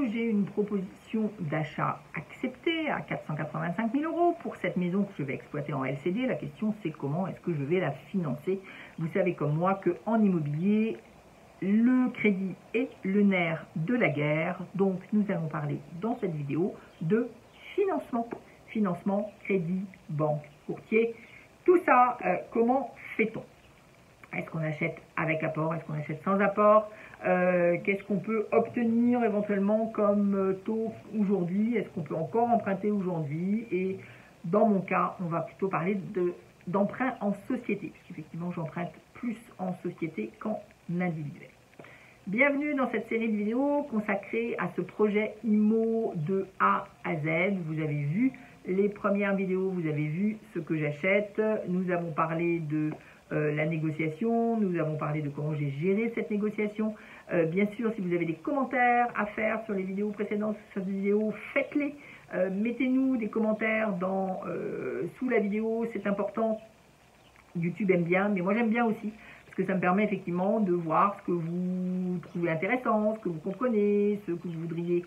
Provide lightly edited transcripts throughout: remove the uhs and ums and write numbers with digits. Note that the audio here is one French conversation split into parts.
j'ai une proposition d'achat acceptée à 485 000 € pour cette maison que je vais exploiter en LCD. La question c'est comment est-ce que je vais la financer. Vous savez comme moi qu'en immobilier, le crédit est le nerf de la guerre. Donc nous allons parler dans cette vidéo de financement. Financement, crédit, banque, courtier. Tout ça, comment fait-on? Est-ce qu'on achète avec apport? Est-ce qu'on achète sans apport? Qu'est-ce qu'on peut obtenir éventuellement comme taux aujourd'hui? Est-ce qu'on peut encore emprunter aujourd'hui? Et dans mon cas, on va plutôt parler d'emprunt en société, puisqu'effectivement j'emprunte plus en société qu'en individuel. Bienvenue dans cette série de vidéos consacrée à ce projet IMO de A à Z. Vous avez vu les premières vidéos, vous avez vu ce que j'achète. Nous avons parlé de la négociation, nous avons parlé de comment j'ai géré cette négociation. Bien sûr, si vous avez des commentaires à faire sur les vidéos précédentes, sur cette vidéo, faites-les. Mettez-nous des commentaires sous la vidéo, c'est important. YouTube aime bien, mais moi j'aime bien aussi, parce que ça me permet effectivement de voir ce que vous trouvez intéressant, ce que vous comprenez, ce que vous voudriez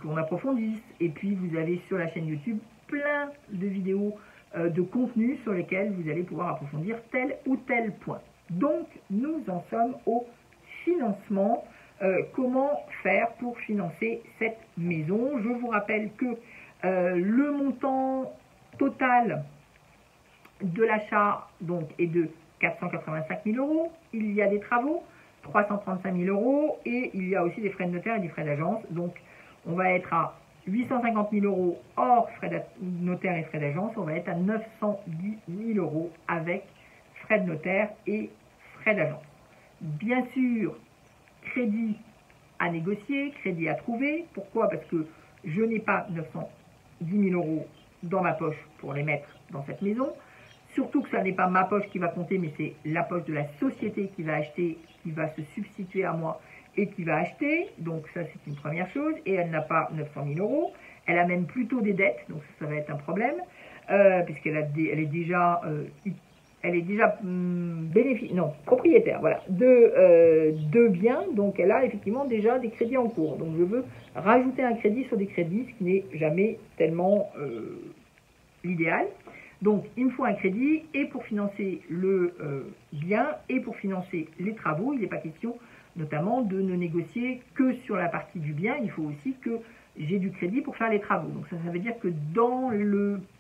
qu'on approfondisse. Et puis vous avez sur la chaîne YouTube plein de vidéos de contenu sur lesquels vous allez pouvoir approfondir tel ou tel point. Donc nous en sommes au financement. Comment faire pour financer cette maison? Je vous rappelle que le montant total de l'achat donc est de 485 000 €. Il y a des travaux, 335 000 € et il y a aussi des frais de notaire et des frais d'agence. Donc on va être à 850 000 € hors frais de notaire et frais d'agence. On va être à 910 000 € avec frais de notaire et frais d'agence. Bien sûr, crédit à négocier, crédit à trouver. Pourquoi? Parce que je n'ai pas 910 000 € dans ma poche pour les mettre dans cette maison. Surtout que ça n'est pas ma poche qui va compter, mais c'est la poche de la société qui va acheter, qui va se substituer à moi et qui va acheter. Donc ça, c'est une première chose. Et elle n'a pas 900 000 €. Elle a même plutôt des dettes, donc ça va être un problème, puisqu'elle est déjà propriétaire, voilà, de biens. Donc elle a effectivement déjà des crédits en cours. Donc je veux rajouter un crédit sur des crédits, ce qui n'est jamais tellement l'idéal. Donc il me faut un crédit et pour financer le bien et pour financer les travaux. Il n'est pas question notamment de ne négocier que sur la partie du bien. Il faut aussi que j'ai du crédit pour faire les travaux. Donc ça veut dire que dans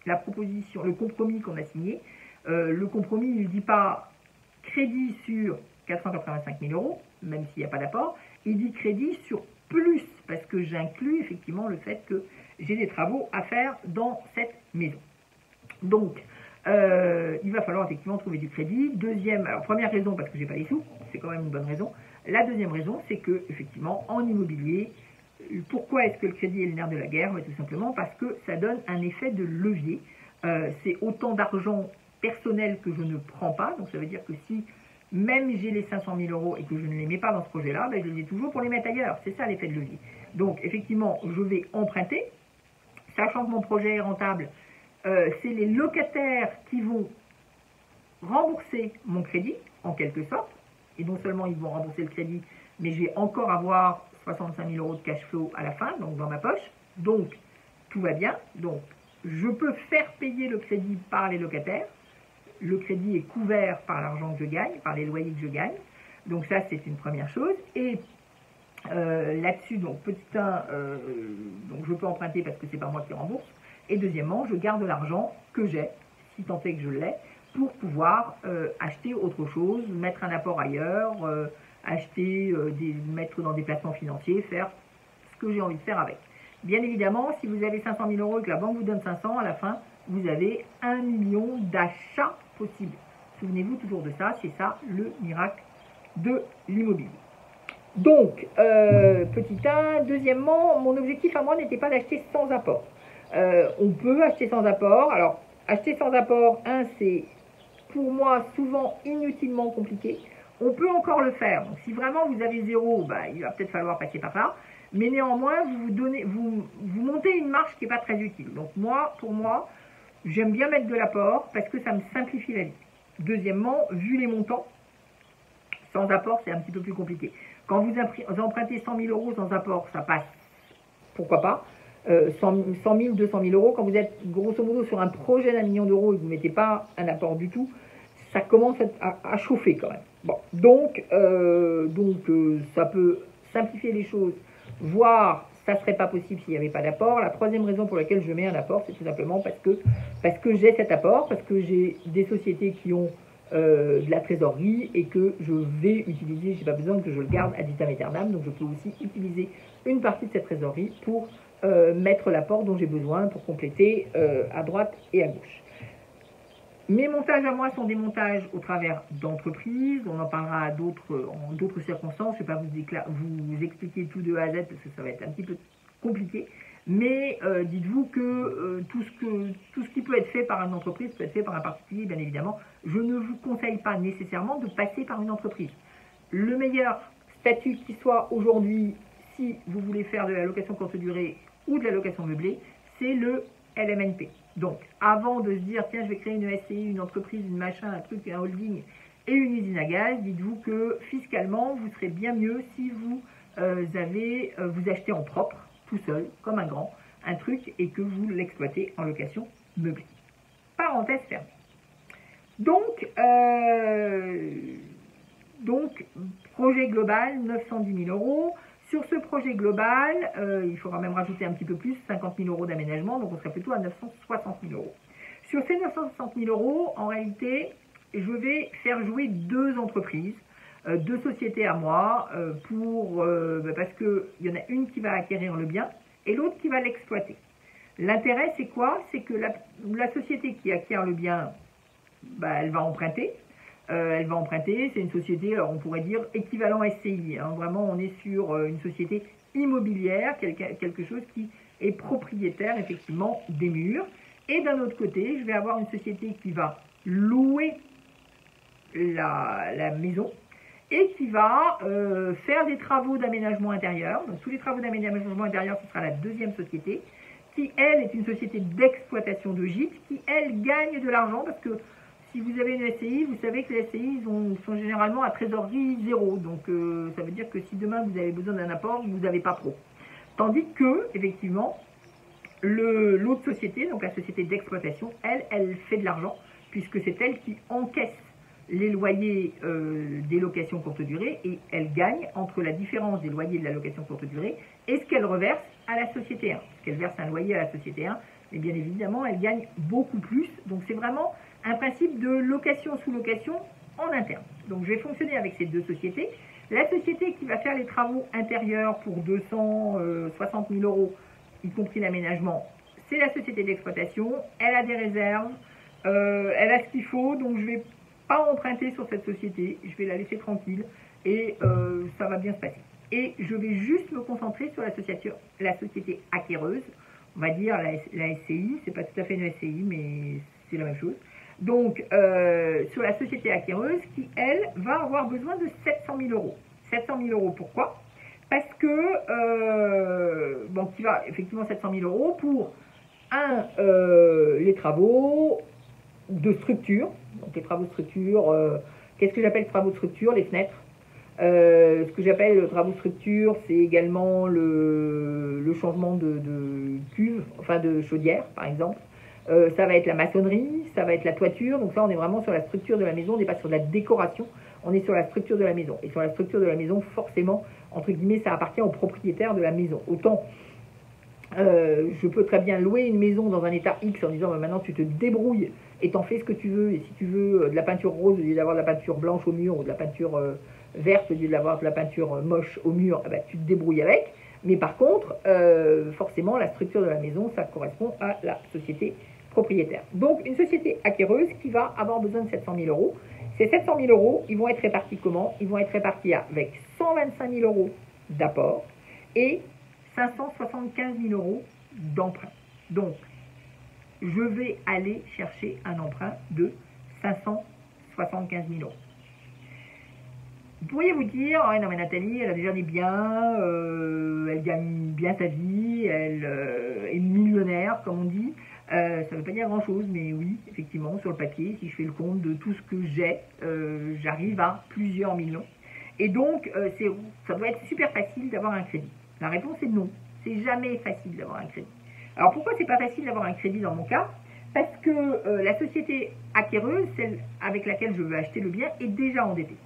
la proposition, le compromis qu'on a signé, le compromis il ne dit pas crédit sur 485 000 €, même s'il n'y a pas d'apport. Il dit crédit sur plus, parce que j'inclus effectivement le fait que j'ai des travaux à faire dans cette maison. Donc, il va falloir effectivement trouver du crédit. Première raison, parce que j'ai pas les sous, c'est quand même une bonne raison. La deuxième raison, c'est que effectivement, en immobilier, pourquoi est-ce que le crédit est le nerf de la guerre? Tout simplement parce que ça donne un effet de levier. C'est autant d'argent personnel que je ne prends pas. Donc, ça veut dire que si même j'ai les 500 000 € et que je ne les mets pas dans ce projet-là, ben, je les ai toujours pour les mettre ailleurs. C'est ça l'effet de levier. Donc, effectivement, je vais emprunter, sachant que mon projet est rentable. C'est les locataires qui vont rembourser mon crédit, en quelque sorte. Et non seulement ils vont rembourser le crédit, mais je vais encore avoir 65 000 € de cash flow à la fin, donc dans ma poche. Donc, tout va bien. Donc, je peux faire payer le crédit par les locataires. Le crédit est couvert par l'argent que je gagne, par les loyers que je gagne. Donc ça, c'est une première chose. Et là-dessus, donc petit 1, donc je peux emprunter parce que c'est pas moi qui rembourse. Et deuxièmement, je garde l'argent que j'ai, si tant est que je l'ai, pour pouvoir acheter autre chose, mettre un apport ailleurs, mettre dans des placements financiers, faire ce que j'ai envie de faire avec. Bien évidemment, si vous avez 500 000 € et que la banque vous donne 500, à la fin, vous avez 1 million d'achats possibles. Souvenez-vous toujours de ça, c'est ça le miracle de l'immobilier. Donc, petit 1. Deuxièmement, mon objectif à moi n'était pas d'acheter sans apport. On peut acheter sans apport. Alors, acheter sans apport, c'est pour moi souvent inutilement compliqué. On peut encore le faire. Donc, si vraiment vous avez zéro, il va peut-être falloir passer par là. Mais néanmoins, vous montez une marche qui n'est pas très utile. Donc, pour moi, j'aime bien mettre de l'apport parce que ça me simplifie la vie. Deuxièmement, vu les montants, sans apport, c'est un petit peu plus compliqué. Quand vous empruntez 100 000 euros sans apport, ça passe, pourquoi pas. 100 000, 200 000 euros, quand vous êtes grosso modo sur un projet d'1 million d'euros et que vous ne mettez pas un apport du tout, ça commence à chauffer quand même. Bon, donc ça peut simplifier les choses, voire ça ne serait pas possible s'il n'y avait pas d'apport. La troisième raison pour laquelle je mets un apport, c'est tout simplement parce que j'ai cet apport, parce que j'ai des sociétés qui ont de la trésorerie et que je vais utiliser, je n'ai pas besoin que je le garde ad vitam aeternam, donc je peux aussi utiliser une partie de cette trésorerie pour mettre l'apport dont j'ai besoin pour compléter à droite et à gauche. Mes montages à moi sont des montages au travers d'entreprises, on en parlera en d'autres circonstances, je ne vais pas vous expliquer tout de A à Z parce que ça va être un petit peu compliqué, mais dites-vous que tout ce qui peut être fait par une entreprise peut être fait par un particulier, bien évidemment. Je ne vous conseille pas nécessairement de passer par une entreprise. Le meilleur statut qui soit aujourd'hui, si vous voulez faire de la location courte durée ou de la location meublée, c'est le LMNP. Donc, avant de se dire, tiens, je vais créer une SCI, une entreprise, une machin, un truc, un holding et une usine à gaz, dites-vous que fiscalement, vous serez bien mieux si vous vous achetez en propre, tout seul, comme un grand, un truc et que vous l'exploitez en location meublée. Parenthèse fermée. Donc, projet global, 910 000 euros. Sur ce projet global, il faudra même rajouter un petit peu plus, 50 000 euros d'aménagement, donc on serait plutôt à 960 000 euros. Sur ces 960 000 euros, en réalité, je vais faire jouer deux entreprises, deux sociétés à moi, parce qu'il y en a une qui va acquérir le bien et l'autre qui va l'exploiter. L'intérêt, c'est quoi? C'est que la société qui acquiert le bien, elle va emprunter. C'est une société, alors on pourrait dire, équivalent SCI. Hein. Vraiment, on est sur une société immobilière, quelque chose qui est propriétaire, effectivement, des murs. Et d'un autre côté, je vais avoir une société qui va louer la maison et qui va faire des travaux d'aménagement intérieur. Donc, tous les travaux d'aménagement intérieur, ce sera la deuxième société, qui, elle, est une société d'exploitation de gîtes, qui, elle, gagne de l'argent parce que si vous avez une SCI, vous savez que les SCI sont généralement à trésorerie zéro. Donc, ça veut dire que si demain vous avez besoin d'un apport, vous n'avez pas pro. Tandis que, effectivement, l'autre société, donc la société d'exploitation, elle fait de l'argent, puisque c'est elle qui encaisse les loyers des locations courte durée et elle gagne entre la différence des loyers de la location courte durée et ce qu'elle reverse à la société 1. Parce qu'elle verse un loyer à la société 1, mais bien évidemment, elle gagne beaucoup plus. Donc, c'est vraiment un principe de location sous location en interne. Donc, je vais fonctionner avec ces deux sociétés. La société qui va faire les travaux intérieurs pour 260 000 euros, y compris l'aménagement, c'est la société d'exploitation. Elle a des réserves, elle a ce qu'il faut, donc je ne vais pas emprunter sur cette société, je vais la laisser tranquille et ça va bien se passer. Et je vais juste me concentrer sur la société acquéreuse, on va dire la SCI, c'est pas tout à fait une SCI, mais c'est la même chose. Donc, sur la société acquéreuse qui, elle, va avoir besoin de 700 000 euros. 700 000 euros, pourquoi? Parce que, qui va effectivement 700 000 euros pour, les travaux de structure. Donc, les travaux de structure, qu'est-ce que j'appelle travaux de structure? Les fenêtres. Ce que j'appelle travaux de structure, c'est également le changement de cuve, enfin de chaudière, par exemple. Ça va être la maçonnerie, ça va être la toiture. Donc ça, on est vraiment sur la structure de la maison, on n'est pas sur la décoration, on est sur la structure de la maison. Et sur la structure de la maison, forcément, entre guillemets, ça appartient au propriétaire de la maison. Autant, je peux très bien louer une maison dans un état X en disant, maintenant tu te débrouilles et t'en fais ce que tu veux. Et si tu veux de la peinture rose au lieu d'avoir de la peinture blanche au mur ou de la peinture verte au lieu d'avoir de la peinture moche au mur, tu te débrouilles avec. Mais par contre, forcément, la structure de la maison, ça correspond à la société propriétaire. Donc, une société acquéreuse qui va avoir besoin de 700 000 euros. Ces 700 000 euros, ils vont être répartis comment? Ils vont être répartis avec 125 000 euros d'apport et 575 000 euros d'emprunt. Donc, je vais aller chercher un emprunt de 575 000 euros. Vous pourriez vous dire, oh, non mais Nathalie, elle a déjà des biens, elle gagne bien sa vie, elle est millionnaire, comme on dit. Ça ne veut pas dire grand-chose, mais oui, effectivement, sur le papier, si je fais le compte de tout ce que j'ai, j'arrive à plusieurs millions. Et donc, ça doit être super facile d'avoir un crédit. La réponse est non. C'est jamais facile d'avoir un crédit. Alors pourquoi c'est pas facile d'avoir un crédit dans mon cas? Parce que la société acquéreuse, celle avec laquelle je veux acheter le bien, est déjà endettée.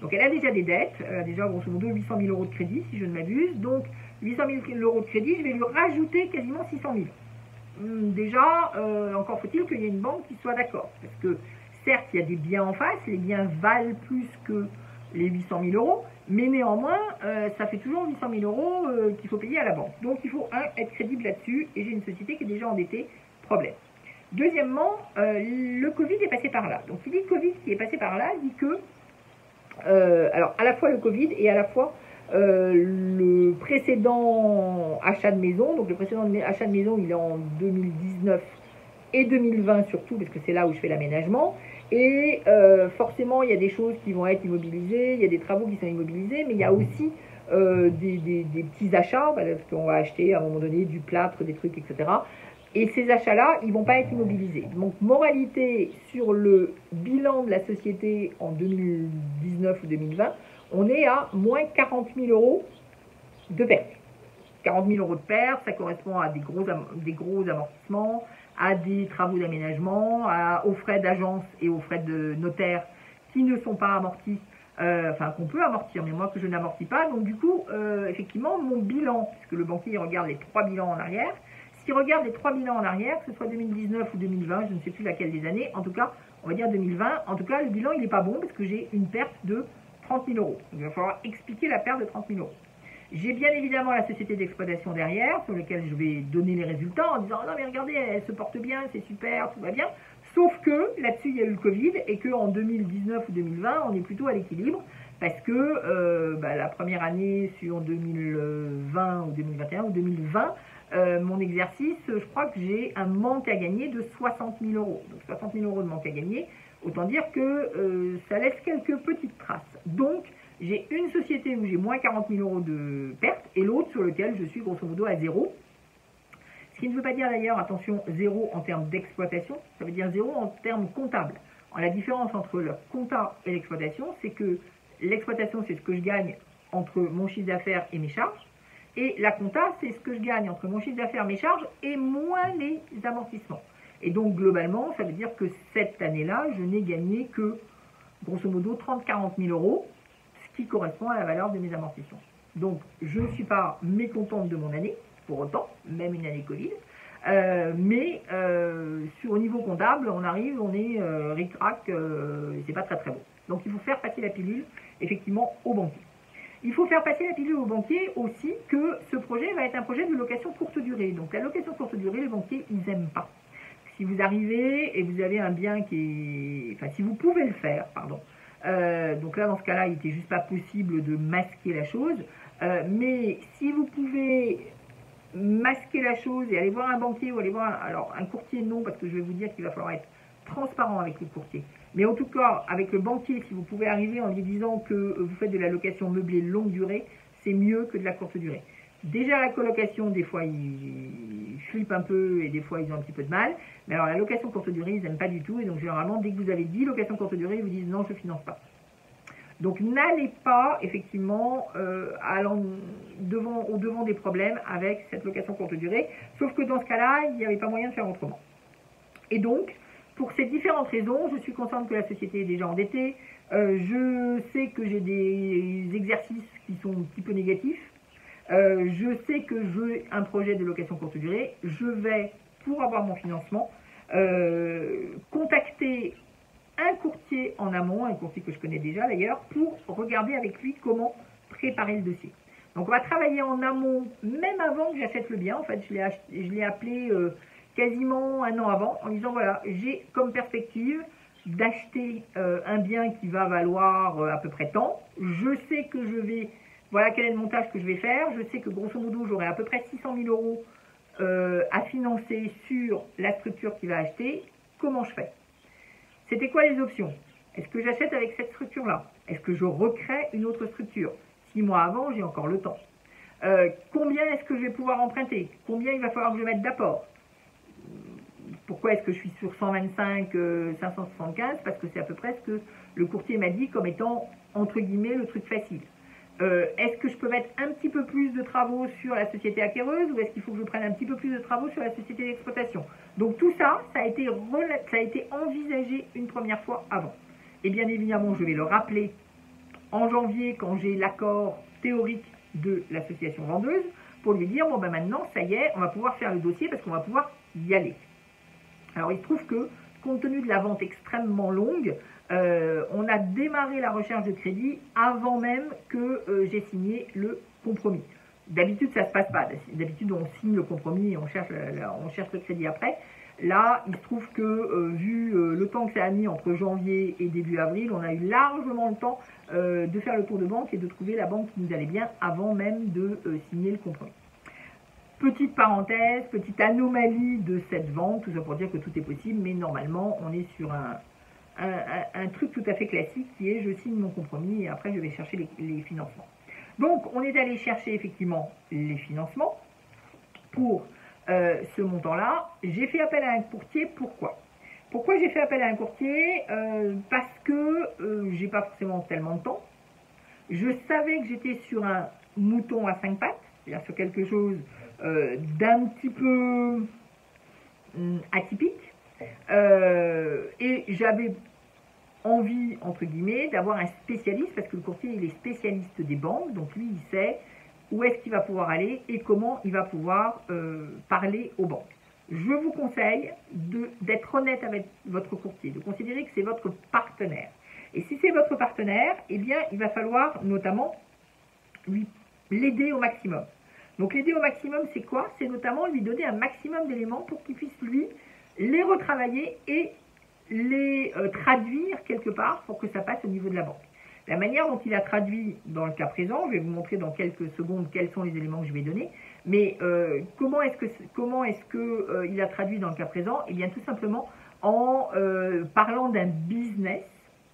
Donc elle a déjà des dettes, elle a déjà grosso modo 800 000 € de crédit si je ne m'abuse. Donc 800 000 € de crédit, je vais lui rajouter quasiment 600 000. Déjà, encore faut-il qu'il y ait une banque qui soit d'accord. Parce que certes, il y a des biens en face, les biens valent plus que les 800 000 €, mais néanmoins, ça fait toujours 800 000 € qu'il faut payer à la banque. Donc il faut, être crédible là-dessus, et j'ai une société qui est déjà endettée, problème. Deuxièmement, le Covid est passé par là. Donc qui dit Covid qui est passé par là, dit que, alors à la fois le Covid et à la fois le précédent achat de maison, donc le précédent achat de maison, il est en 2019 et 2020 surtout, parce que c'est là où je fais l'aménagement, et forcément il y a des choses qui vont être immobilisées, il y a des travaux qui sont immobilisés, mais il y a aussi des petits achats, parce qu'on va acheter à un moment donné du plâtre, des trucs, etc. Et ces achats-là, ils ne vont pas être immobilisés. Donc, moralité, sur le bilan de la société en 2019 ou 2020, on est à moins 40 000 € de perte. 40 000 € de perte, ça correspond à des gros amortissements, à des travaux d'aménagement, aux frais d'agence et aux frais de notaire qui ne sont pas amortis, enfin qu'on peut amortir, mais moi que je n'amortis pas. Donc du coup, effectivement, mon bilan, puisque le banquier regarde les 3 bilans en arrière, s'il regarde les 3 bilans en arrière, que ce soit 2019 ou 2020, je ne sais plus laquelle des années, en tout cas, on va dire 2020, en tout cas, le bilan, il n'est pas bon parce que j'ai une perte de 30 000 €. Donc, il va falloir expliquer la perte de 30 000 €. J'ai bien évidemment la société d'exploitation derrière, sur laquelle je vais donner les résultats en disant « Non mais regardez, elle se porte bien, c'est super, tout va bien ». Sauf que là-dessus, il y a eu le Covid et qu'en 2019 ou 2020, on est plutôt à l'équilibre parce que la première année sur 2020 ou 2021 ou 2020, mon exercice, je crois que j'ai un manque à gagner de 60 000 €. Donc 60 000 € de manque à gagner, autant dire que ça laisse quelques petites traces. Donc, j'ai une société où j'ai moins 40 000 € de perte et l'autre sur lequel je suis grosso modo à zéro. Ce qui ne veut pas dire d'ailleurs, attention, zéro en termes d'exploitation, ça veut dire zéro en termes comptables. La différence entre le compta et l'exploitation, c'est que l'exploitation, c'est ce que je gagne entre mon chiffre d'affaires et mes charges. Et la compta, c'est ce que je gagne entre mon chiffre d'affaires, mes charges et moins les amortissements. Et donc, globalement, ça veut dire que cette année-là, je n'ai gagné que, grosso modo, 30-40 000 €, ce qui correspond à la valeur de mes amortissements. Donc, je ne suis pas mécontente de mon année, pour autant, même une année Covid, mais au niveau comptable, on est ric-rac, c'est pas très très bon. Donc, il faut faire passer la pilule, effectivement, au banquier. Il faut faire passer la pilule au banquier aussi que ce projet va être un projet de location courte durée. Donc la location courte durée, les banquiers, ils n'aiment pas. Si vous arrivez et vous avez un bien qui est... Enfin, si vous pouvez le faire, pardon. Donc là, dans ce cas-là, il n'était juste pas possible de masquer la chose. Mais si vous pouvez masquer la chose et aller voir un banquier ou aller voir... Alors, un courtier, non, parce que je vais vous dire qu'il va falloir être transparent avec le courtier. Mais en tout cas, avec le banquier, si vous pouvez arriver en lui disant que vous faites de la location meublée longue durée, c'est mieux que de la courte durée. Déjà, la colocation, des fois, ils flippent un peu et des fois, ils ont un petit peu de mal. Mais alors, la location courte durée, ils n'aiment pas du tout. Et donc, généralement, dès que vous avez dit location courte durée, ils vous disent non, je ne finance pas. Donc, n'allez pas, effectivement, au devant des problèmes avec cette location courte durée. Sauf que dans ce cas-là, il n'y avait pas moyen de faire autrement. Et donc, pour ces différentes raisons, je suis consciente que la société est déjà endettée. Je sais que j'ai des exercices qui sont un petit peu négatifs. Je sais que j'ai un projet de location courte durée. Je vais, pour avoir mon financement, contacter un courtier en amont, un courtier que je connais déjà d'ailleurs, pour regarder avec lui comment préparer le dossier. Donc on va travailler en amont, même avant que j'achète le bien. En fait, je l'ai appelé quasiment un an avant, en disant voilà, j'ai comme perspective d'acheter un bien qui va valoir à peu près tant. Je sais que voilà quel est le montage que je vais faire. Je sais que grosso modo, j'aurai à peu près 600 000 € à financer sur la structure qui va acheter. Comment je fais? C'était quoi les options? Est-ce que j'achète avec cette structure-là? Est-ce que je recrée une autre structure? 6 mois avant, j'ai encore le temps. Combien est-ce que je vais pouvoir emprunter? Combien il va falloir que je mette d'apport? Pourquoi est-ce que je suis sur 125 575? Parce que c'est à peu près ce que le courtier m'a dit comme étant, entre guillemets, le truc facile. Est-ce que je peux mettre un petit peu plus de travaux sur la société acquéreuse ou est-ce qu'il faut que je prenne un petit peu plus de travaux sur la société d'exploitation? Donc tout ça, ça a été envisagé une première fois avant. Et bien évidemment, je vais le rappeler en janvier quand j'ai l'accord théorique de l'association vendeuse pour lui dire, bon ben maintenant, ça y est, on va pouvoir faire le dossier parce qu'on va pouvoir y aller. Alors il se trouve que, compte tenu de la vente extrêmement longue, on a démarré la recherche de crédit avant même que j'ai signé le compromis. D'habitude, ça ne se passe pas. D'habitude, on signe le compromis et on cherche le crédit après. Là, il se trouve que, vu le temps que ça a mis entre janvier et début avril, on a eu largement le temps de faire le tour de banque et de trouver la banque qui nous allait bien avant même de signer le compromis. Petite parenthèse, petite anomalie de cette vente, tout ça pour dire que tout est possible, mais normalement, on est sur un truc tout à fait classique qui est je signe mon compromis et après je vais chercher les financements. Donc, on est allé chercher effectivement les financements pour ce montant-là. J'ai fait appel à un courtier, pourquoi? Pourquoi j'ai fait appel à un courtier? Parce que j'ai pas forcément tellement de temps. Je savais que j'étais sur un mouton à 5 pattes, c'est-à-dire sur quelque chose d'un petit peu atypique. Et j'avais envie, entre guillemets, d'avoir un spécialiste, parce que le courtier, il est spécialiste des banques, donc lui, il sait où est-ce qu'il va pouvoir aller et comment il va pouvoir parler aux banques. Je vous conseille d'être honnête avec votre courtier, de considérer que c'est votre partenaire. Et si c'est votre partenaire, eh bien, il va falloir notamment l'aider au maximum. Donc l'aider au maximum, c'est quoi? C'est notamment lui donner un maximum d'éléments pour qu'il puisse, lui, les retravailler et les traduire quelque part pour que ça passe au niveau de la banque. La manière dont il a traduit dans le cas présent, je vais vous montrer dans quelques secondes quels sont les éléments que je vais donner, mais comment est-ce que il a traduit dans le cas présent? Eh bien tout simplement en parlant d'un business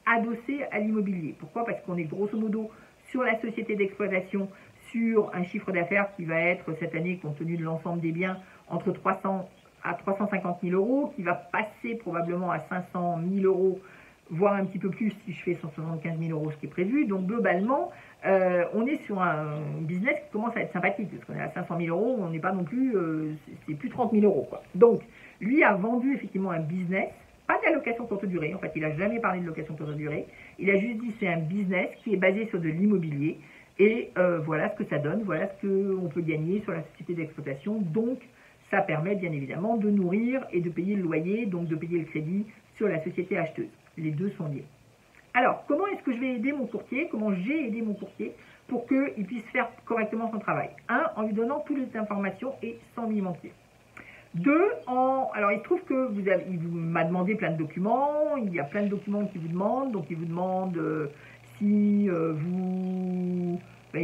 adossé à l'immobilier. Pourquoi? Parce qu'on est grosso modo sur la société d'exploitation sur un chiffre d'affaires qui va être cette année, compte tenu de l'ensemble des biens, entre 300 à 350 000 euros, qui va passer probablement à 500 000 euros, voire un petit peu plus si je fais 175 000 euros, ce qui est prévu. Donc globalement, on est sur un business qui commence à être sympathique, parce qu'on est à 500 000 euros, on n'est pas non plus, c'est plus 30 000 euros, quoi. Donc, lui a vendu effectivement un business, pas de la location courte durée, en fait, il n'a jamais parlé de location courte durée, il a juste dit c'est un business qui est basé sur de l'immobilier, et voilà ce que ça donne, voilà ce qu'on peut gagner sur la société d'exploitation. Donc, ça permet bien évidemment de nourrir et de payer le loyer, donc de payer le crédit sur la société acheteuse. Les deux sont liés. Alors, comment est-ce que je vais aider mon courtier? Comment j'ai aidé mon courtier pour qu'il puisse faire correctement son travail? 1, en lui donnant toutes les informations et sans lui mentir. 2, alors il se trouve que il m'a demandé plein de documents, il y a plein de documents qu'il vous demande, donc il vous demande si il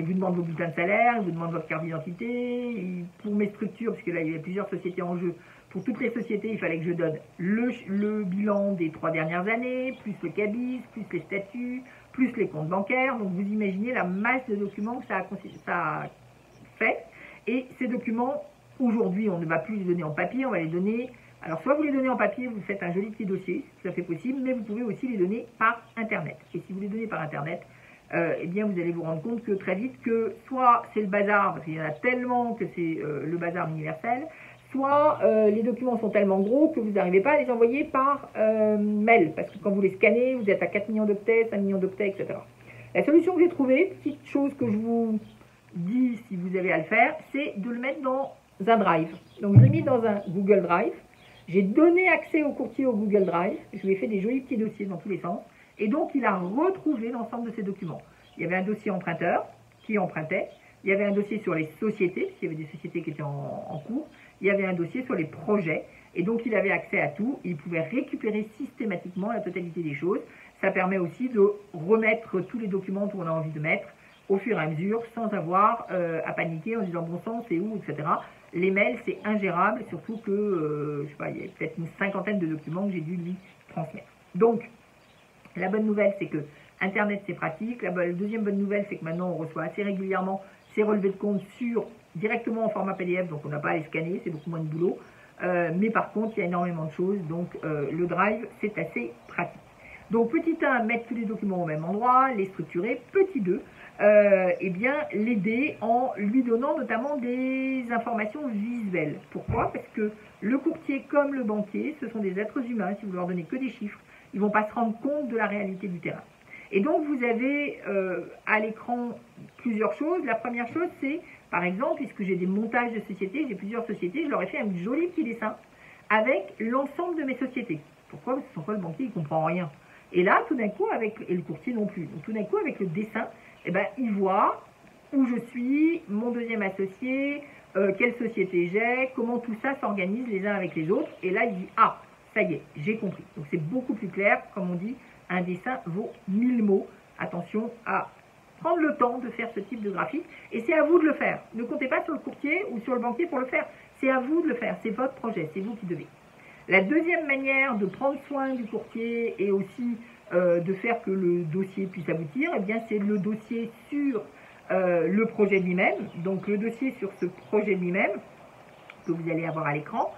vous demande vos bulletins de salaire, il vous demande votre carte d'identité. Pour mes structures, parce que là il y a plusieurs sociétés en jeu, pour toutes les sociétés, il fallait que je donne le bilan des 3 dernières années, plus le cabis, plus les statuts, plus les comptes bancaires. Donc vous imaginez la masse de documents que ça a fait. Et ces documents, aujourd'hui, on ne va plus les donner en papier, on va les donner... Alors soit vous les donnez en papier, vous faites un joli petit dossier, c'est tout à fait possible, mais vous pouvez aussi les donner par Internet. Et si vous les donnez par Internet, eh bien vous allez vous rendre compte que très vite que soit c'est le bazar, parce qu'il y en a tellement que c'est le bazar universel, soit les documents sont tellement gros que vous n'arrivez pas à les envoyer par mail, parce que quand vous les scannez, vous êtes à 4 millions d'octets, 5 millions d'octets, etc. La solution que j'ai trouvée, petite chose que je vous dis si vous avez à le faire, c'est de le mettre dans un drive. Donc je l'ai mis dans un Google Drive, j'ai donné accès au courtier au Google Drive, je lui ai fait des jolis petits dossiers dans tous les sens, et donc il a retrouvé l'ensemble de ces documents. Il y avait un dossier emprunteur qui empruntait, il y avait un dossier sur les sociétés, parce qu'il y avait des sociétés qui étaient en cours, il y avait un dossier sur les projets, et donc il avait accès à tout, et il pouvait récupérer systématiquement la totalité des choses. Ça permet aussi de remettre tous les documents qu'on a envie de mettre au fur et à mesure, sans avoir à paniquer en disant bon sang, c'est où, etc. Les mails, c'est ingérable, surtout que, je sais pas, il y a peut-être une 50aine de documents que j'ai dû lui transmettre. Donc, la bonne nouvelle, c'est que Internet, c'est pratique. La deuxième bonne nouvelle, c'est que maintenant, on reçoit assez régulièrement ces relevés de compte directement en format PDF, donc on n'a pas à les scanner, c'est beaucoup moins de boulot. mais par contre, il y a énormément de choses, donc le Drive, c'est assez pratique. Donc, petit 1, mettre tous les documents au même endroit, les structurer. Petit 2, eh bien, l'aider en lui donnant notamment des informations visuelles. Pourquoi? Parce que le courtier comme le banquier, ce sont des êtres humains. Si vous leur donnez que des chiffres, ils ne vont pas se rendre compte de la réalité du terrain. Et donc, vous avez à l'écran plusieurs choses. La première chose, c'est, par exemple, puisque j'ai des montages de sociétés, j'ai plusieurs sociétés, je leur ai fait un joli petit dessin avec l'ensemble de mes sociétés. Pourquoi? Parce que sans quoi le banquier, il ne comprend rien. Et là, tout d'un coup, et le courtier non plus, donc tout d'un coup, avec le dessin, eh ben, il voit où je suis, mon deuxième associé, quelle société j'ai, comment tout ça s'organise les uns avec les autres. Et là, il dit, ah, ça y est, j'ai compris. Donc c'est beaucoup plus clair, comme on dit, un dessin vaut 1000 mots. Attention à prendre le temps de faire ce type de graphique. Et c'est à vous de le faire. Ne comptez pas sur le courtier ou sur le banquier pour le faire. C'est à vous de le faire. C'est votre projet. C'est vous qui devez. La deuxième manière de prendre soin du courtier et aussi de faire que le dossier puisse aboutir, eh bien c'est le dossier sur le projet lui-même. Donc le dossier sur ce projet lui-même que vous allez avoir à l'écran.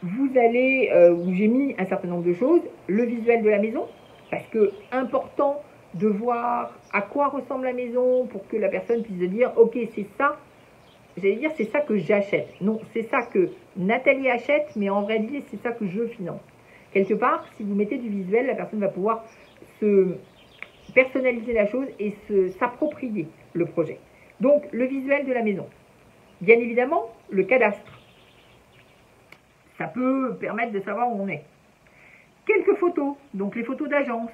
Vous allez, où j'ai mis un certain nombre de choses, le visuel de la maison, parce que important de voir à quoi ressemble la maison pour que la personne puisse se dire, ok, c'est ça. J'allais dire, c'est ça que j'achète. Non, c'est ça que Nathalie achète, mais en réalité, c'est ça que je finance. Quelque part, si vous mettez du visuel, la personne va pouvoir se personnaliser la chose et s'approprier le projet. Donc, le visuel de la maison. Bien évidemment, le cadastre. Ça peut permettre de savoir où on est. Quelques photos, donc les photos d'agence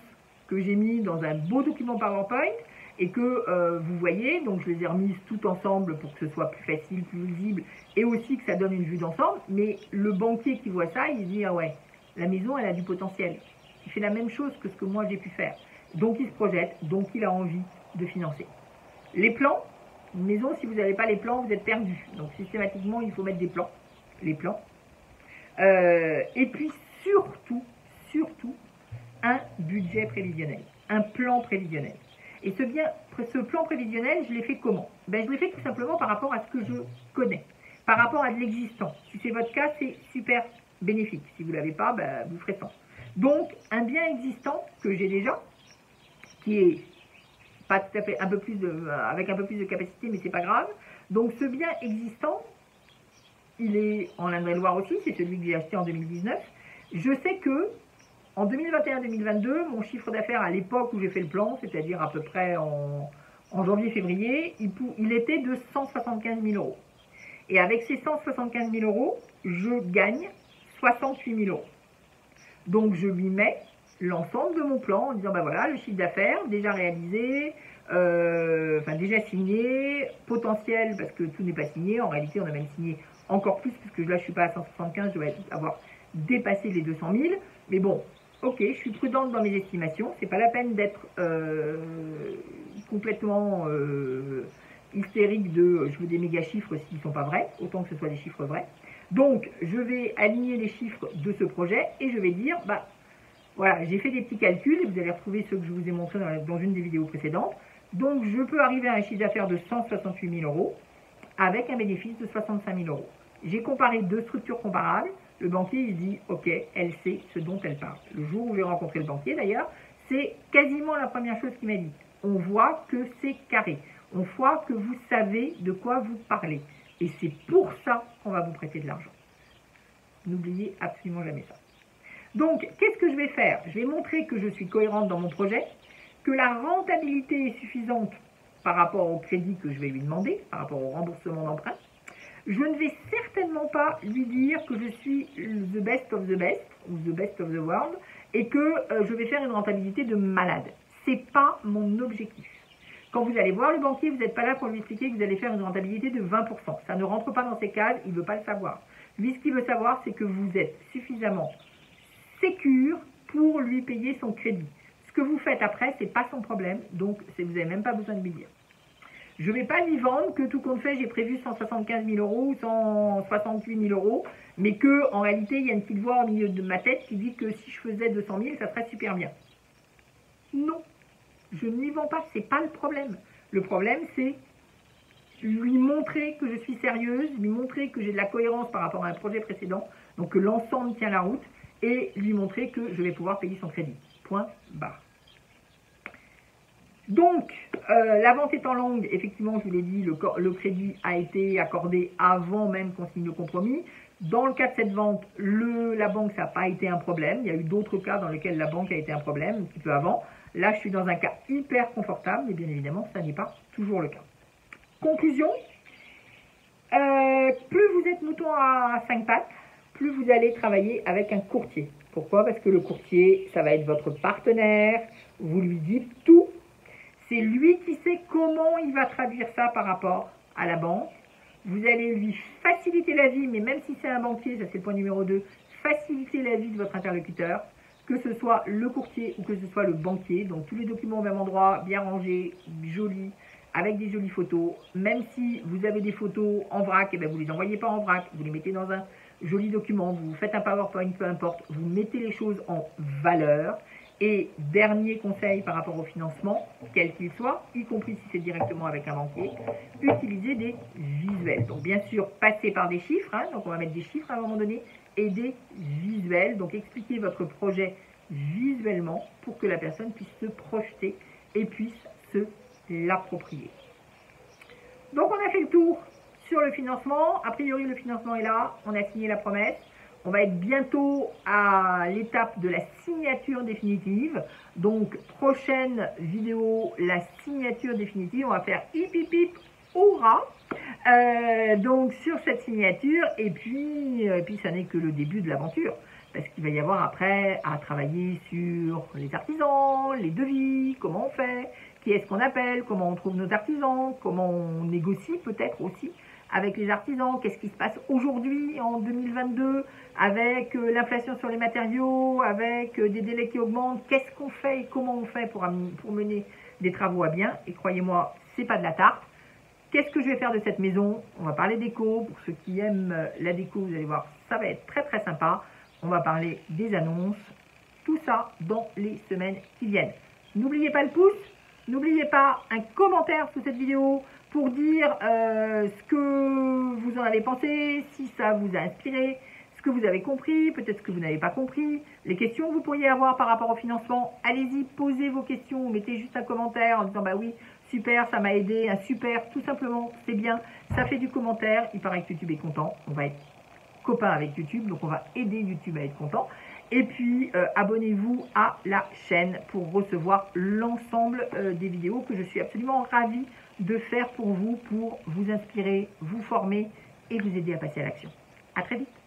que j'ai mis dans un beau document PowerPoint et que vous voyez, donc je les ai remises toutes ensemble pour que ce soit plus facile, plus visible et aussi que ça donne une vue d'ensemble. Mais le banquier qui voit ça, il se dit, ah ouais, la maison, elle a du potentiel. Il fait la même chose que ce que moi j'ai pu faire. Donc il se projette, donc il a envie de financer. Les plans, une maison, si vous n'avez pas les plans, vous êtes perdu. Donc systématiquement, il faut mettre des plans, les plans. Et puis surtout, un budget prévisionnel, un plan prévisionnel. Et ce plan prévisionnel, je l'ai fait comment? Ben, je l'ai fait tout simplement par rapport à ce que je connais, par rapport à de l'existant. Si c'est votre cas, c'est super bénéfique. Si vous ne l'avez pas, ben, vous ferez sans. Donc, un bien existant que j'ai déjà, qui est pas tout à fait avec un peu plus de capacité, mais c'est pas grave. Donc, ce bien existant, il est en Indre-et-Loire aussi, c'est celui que j'ai acheté en 2019. Je sais que en 2021-2022, mon chiffre d'affaires à l'époque où j'ai fait le plan, c'est-à-dire à peu près en janvier-février, il était de 175 000 euros. Et avec ces 175 000 euros, je gagne 68 000 euros. Donc je lui mets l'ensemble de mon plan en disant, ben voilà, le chiffre d'affaires déjà réalisé, déjà signé, potentiel, parce que tout n'est pas signé, en réalité on a même signé encore plus, puisque là je ne suis pas à 175, je vais avoir dépassé les 200 000, mais bon, ok, je suis prudente dans mes estimations, c'est pas la peine d'être complètement hystérique de je veux des méga chiffres s'ils ne sont pas vrais, autant que ce soit des chiffres vrais. Donc je vais aligner les chiffres de ce projet et je vais dire, bah voilà, j'ai fait des petits calculs et vous allez retrouver ceux que je vous ai montrés dans une des vidéos précédentes. Donc je peux arriver à un chiffre d'affaires de 168 000 euros avec un bénéfice de 65 000 euros. J'ai comparé deux structures comparables. Le banquier, il dit, ok, elle sait ce dont elle parle. Le jour où j'ai rencontré le banquier, d'ailleurs, c'est quasiment la première chose qu'il m'a dit. On voit que c'est carré. On voit que vous savez de quoi vous parlez. Et c'est pour ça qu'on va vous prêter de l'argent. N'oubliez absolument jamais ça. Donc, qu'est-ce que je vais faire? Je vais montrer que je suis cohérente dans mon projet, que la rentabilité est suffisante par rapport au crédit que je vais lui demander, par rapport au remboursement d'emprunt. Je ne vais certainement pas lui dire que je suis the best of the best, ou the best of the world, et que je vais faire une rentabilité de malade. Ce n'est pas mon objectif. Quand vous allez voir le banquier, vous n'êtes pas là pour lui expliquer que vous allez faire une rentabilité de 20%. Ça ne rentre pas dans ses cases, il ne veut pas le savoir. Lui, ce qu'il veut savoir, c'est que vous êtes suffisamment sécure pour lui payer son crédit. Ce que vous faites après, ce n'est pas son problème, donc vous n'avez même pas besoin de lui dire. Je ne vais pas lui vendre que tout compte fait, j'ai prévu 175 000 euros ou 168 000 euros, mais qu'en réalité, il y a une petite voix au milieu de ma tête qui dit que si je faisais 200 000, ça serait super bien. Non, je ne lui vends pas, ce n'est pas le problème. Le problème, c'est lui montrer que je suis sérieuse, lui montrer que j'ai de la cohérence par rapport à un projet précédent, donc que l'ensemble tient la route, et lui montrer que je vais pouvoir payer son crédit. Point barre. Donc, la vente étant longue, effectivement, je vous l'ai dit, le crédit a été accordé avant même qu'on signe le compromis. Dans le cas de cette vente, la banque, ça n'a pas été un problème. Il y a eu d'autres cas dans lesquels la banque a été un problème, un petit peu avant. Là, je suis dans un cas hyper confortable, mais bien évidemment, ça n'est pas toujours le cas. Conclusion, plus vous êtes mouton à 5 pattes, plus vous allez travailler avec un courtier. Pourquoi? Parce que le courtier, ça va être votre partenaire, vous lui dites tout. C'est lui qui sait comment il va traduire ça par rapport à la banque. Vous allez lui faciliter la vie, mais même si c'est un banquier, ça c'est le point numéro 2, faciliter la vie de votre interlocuteur, que ce soit le courtier ou que ce soit le banquier. Donc tous les documents au même endroit, bien rangés, jolis, avec des jolies photos. Même si vous avez des photos en vrac, et bien vous ne les envoyez pas en vrac, vous les mettez dans un joli document, vous faites un PowerPoint, peu importe, vous mettez les choses en valeur. Et dernier conseil par rapport au financement, quel qu'il soit, y compris si c'est directement avec un banquier, utilisez des visuels. Donc bien sûr, passez par des chiffres, hein, donc on va mettre des chiffres à un moment donné, et des visuels. Donc expliquez votre projet visuellement pour que la personne puisse se projeter et puisse se l'approprier. Donc on a fait le tour sur le financement. A priori, le financement est là, on a signé la promesse. On va être bientôt à l'étape de la signature définitive. Donc, prochaine vidéo, la signature définitive. On va faire hip hip hip, hurrah. Donc, sur cette signature. Et puis ça n'est que le début de l'aventure. Parce qu'il va y avoir après à travailler sur les artisans, les devis, comment on fait, qui est-ce qu'on appelle, comment on trouve nos artisans, comment on négocie peut-être aussi avec les artisans, qu'est-ce qui se passe aujourd'hui en 2022 avec l'inflation sur les matériaux, avec des délais qui augmentent, qu'est-ce qu'on fait et comment on fait pour mener des travaux à bien. Et croyez-moi, c'est pas de la tarte. Qu'est-ce que je vais faire de cette maison? On va parler déco. Pour ceux qui aiment la déco, vous allez voir, ça va être très très sympa. On va parler des annonces. Tout ça dans les semaines qui viennent. N'oubliez pas le pouce. N'oubliez pas un commentaire sous cette vidéo pour dire ce que vous en avez pensé, si ça vous a inspiré, ce que vous avez compris, peut-être ce que vous n'avez pas compris, les questions que vous pourriez avoir par rapport au financement. Allez-y, posez vos questions, mettez juste un commentaire en disant bah oui, super, ça m'a aidé, un super, tout simplement, c'est bien, ça fait du commentaire, il paraît que YouTube est content, on va être copains avec YouTube, donc on va aider YouTube à être content. Et puis, abonnez-vous à la chaîne pour recevoir l'ensemble des vidéos que je suis absolument ravie de faire pour vous inspirer, vous former et vous aider à passer à l'action. À très vite.